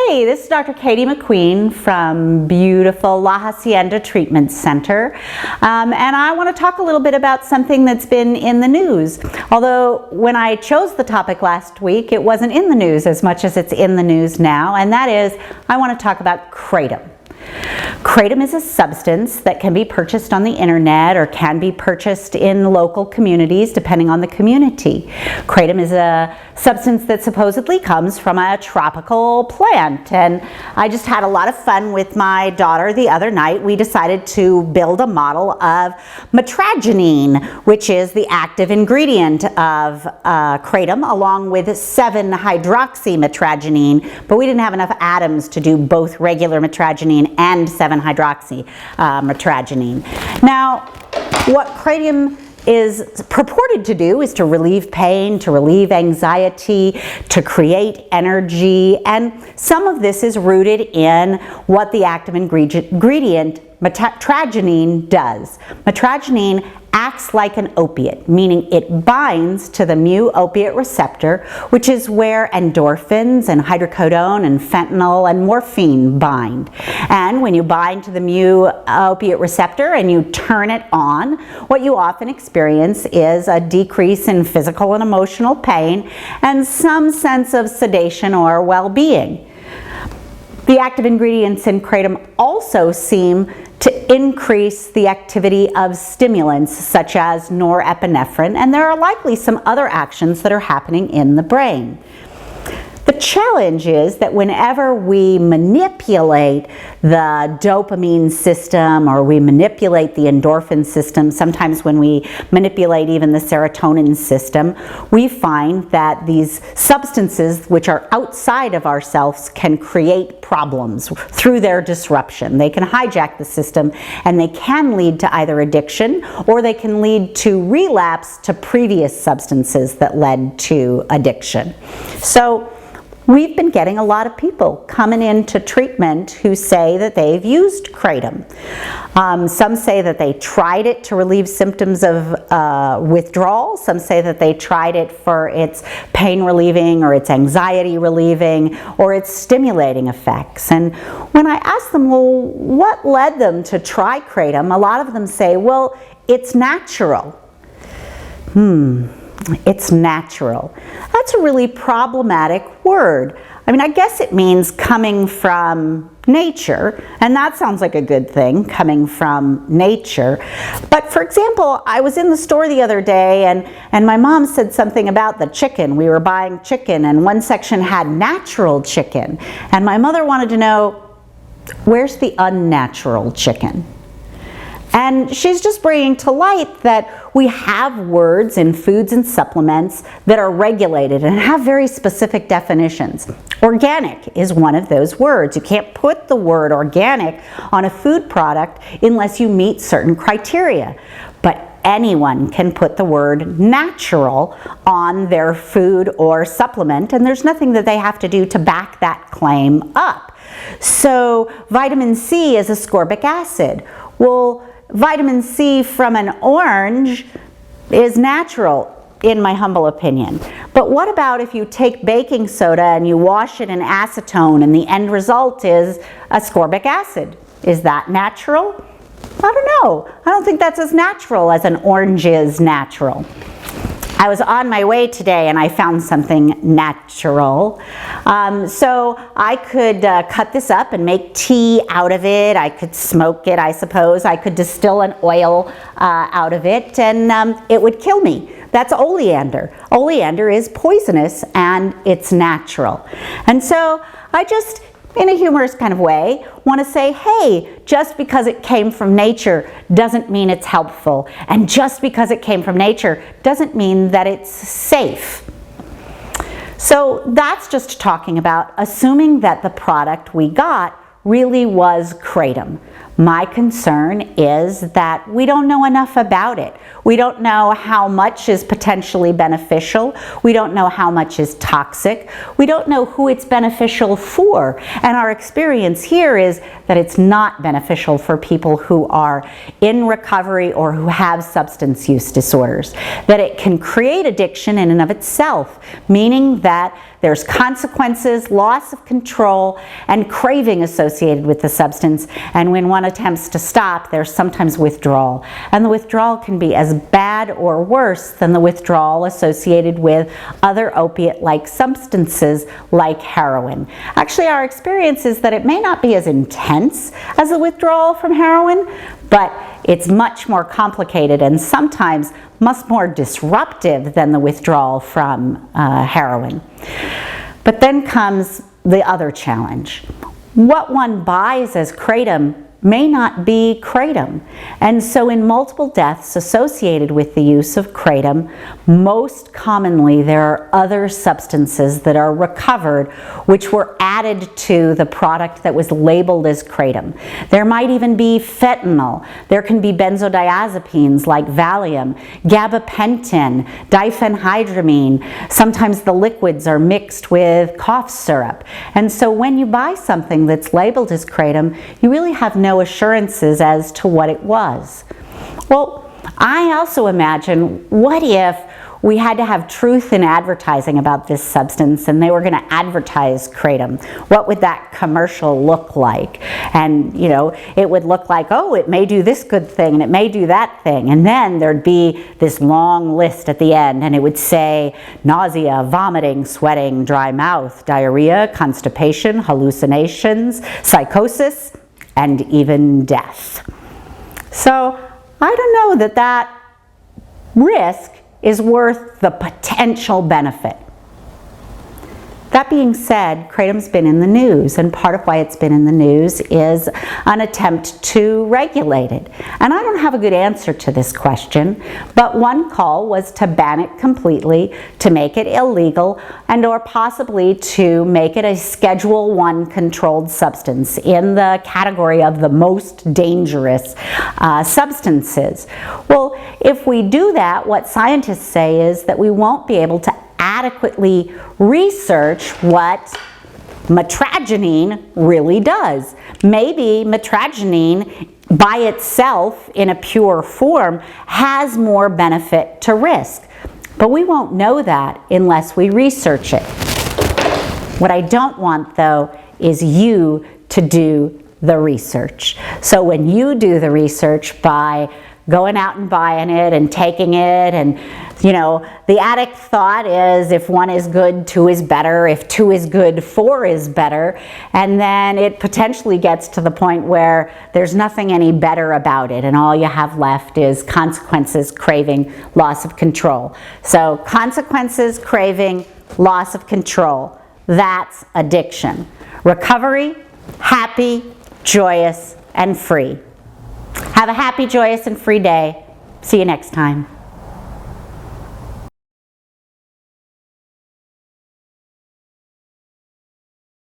Hey, this is Dr. Katie McQueen from beautiful La Hacienda Treatment Center, and I want to talk a little bit about something that's been in the news. Although when I chose the topic last week, it wasn't in the news as much as it's in the news now, and that is I want to talk about Kratom. Kratom is a substance that can be purchased on the internet or can be purchased in local communities depending on the community. Kratom is a substance that supposedly comes from a tropical plant, and I just had a lot of fun with my daughter the other night. We decided to build a model of metragenine, which is the active ingredient of Kratom, along with 7-hydroxymetragenine, but we didn't have enough atoms to do both regular metragenine and 7-hydroxymetragenine. Now, what Kratom is purported to do is to relieve pain, to relieve anxiety, to create energy, and some of this is rooted in what the active ingredient metragenine does. Metragenine acts like an opiate, meaning it binds to the mu-opiate receptor, which is where endorphins and hydrocodone and fentanyl and morphine bind. And when you bind to the mu-opiate receptor and you turn it on, what you often experience is a decrease in physical and emotional pain and some sense of sedation or well-being. The active ingredients in Kratom also seem to increase the activity of stimulants such as norepinephrine, and there are likely some other actions that are happening in the brain. The challenge is that whenever we manipulate the dopamine system or we manipulate the endorphin system, sometimes when we manipulate even the serotonin system, we find that these substances which are outside of ourselves can create problems through their disruption. They can hijack the system and they can lead to either addiction or they can lead to relapse to previous substances that led to addiction. So we've been getting a lot of people coming into treatment who say that they've used Kratom. Some say that they tried it to relieve symptoms of withdrawal. Some say that they tried it for its pain relieving or its anxiety relieving or its stimulating effects. And when I ask them, well, what led them to try Kratom? A lot of them say, well, it's natural. It's natural. That's a really problematic word. I mean, I guess it means coming from nature, and that sounds like a good thing, coming from nature. But for example, I was in the store the other day and my mom said something about the chicken. We were buying chicken and one section had natural chicken. And my mother wanted to know, where's the unnatural chicken? And she's just bringing to light that we have words in foods and supplements that are regulated and have very specific definitions. Organic is one of those words. You can't put the word organic on a food product unless you meet certain criteria. But anyone can put the word natural on their food or supplement, and there's nothing that they have to do to back that claim up. So vitamin C is ascorbic acid. Well, vitamin C from an orange is natural, in my humble opinion. But what about if you take baking soda and you wash it in acetone and the end result is ascorbic acid? Is that natural? I don't know. I don't think that's as natural as an orange is natural. I was on my way today and I found something natural. So I could cut this up and make tea out of it. I could smoke it, I suppose. I could distill an oil out of it and it would kill me. That's oleander. Oleander is poisonous and it's natural. And so I just, in a humorous kind of way, want to say, hey, just because it came from nature doesn't mean it's helpful. And just because it came from nature doesn't mean that it's safe. So that's just talking about assuming that the product we got really was Kratom. My concern is that we don't know enough about it. We don't know how much is potentially beneficial. We don't know how much is toxic. We don't know who it's beneficial for. And our experience here is that it's not beneficial for people who are in recovery or who have substance use disorders. That it can create addiction in and of itself, meaning that there's consequences, loss of control, and craving associated with the substance. And when one attempts to stop, there's sometimes withdrawal. And the withdrawal can be as bad or worse than the withdrawal associated with other opiate-like substances like heroin. Actually, our experience is that it may not be as intense as the withdrawal from heroin, but it's much more complicated and sometimes much more disruptive than the withdrawal from heroin. But then comes the other challenge. What one buys as kratom may not be kratom. And so in multiple deaths associated with the use of kratom, most commonly there are other substances that are recovered which were added to the product that was labeled as kratom. There might even be fentanyl. There can be benzodiazepines like Valium, gabapentin, diphenhydramine. Sometimes the liquids are mixed with cough syrup. And so when you buy something that's labeled as kratom, you really have no assurances as to what it was. Well, I also imagine, what if we had to have truth in advertising about this substance and they were going to advertise kratom? What would that commercial look like? And you know, it would look like, oh, it may do this good thing and it may do that thing, and then there'd be this long list at the end and it would say nausea, vomiting, sweating, dry mouth, diarrhea, constipation, hallucinations, psychosis, and even death. So I don't know that that risk is worth the potential benefit. That being said, kratom's been in the news, and part of why it's been in the news is an attempt to regulate it. And I don't have a good answer to this question, but one call was to ban it completely, to make it illegal, and or possibly to make it a Schedule I controlled substance in the category of the most dangerous substances. Well, if we do that, what scientists say is that we won't be able to adequately research what metragenine really does. Maybe metragenine by itself in a pure form has more benefit to risk, but we won't know that unless we research it. What I don't want, though, is you to do the research. So when you do the research by going out and buying it and taking it, and you know, the addict thought is if one is good, two is better. If two is good, four is better. And then it potentially gets to the point where there's nothing any better about it, and all you have left is consequences, craving, loss of control. So consequences, craving, loss of control. That's addiction. Recovery, happy, joyous, and free. Have a happy, joyous, and free day. See you next time.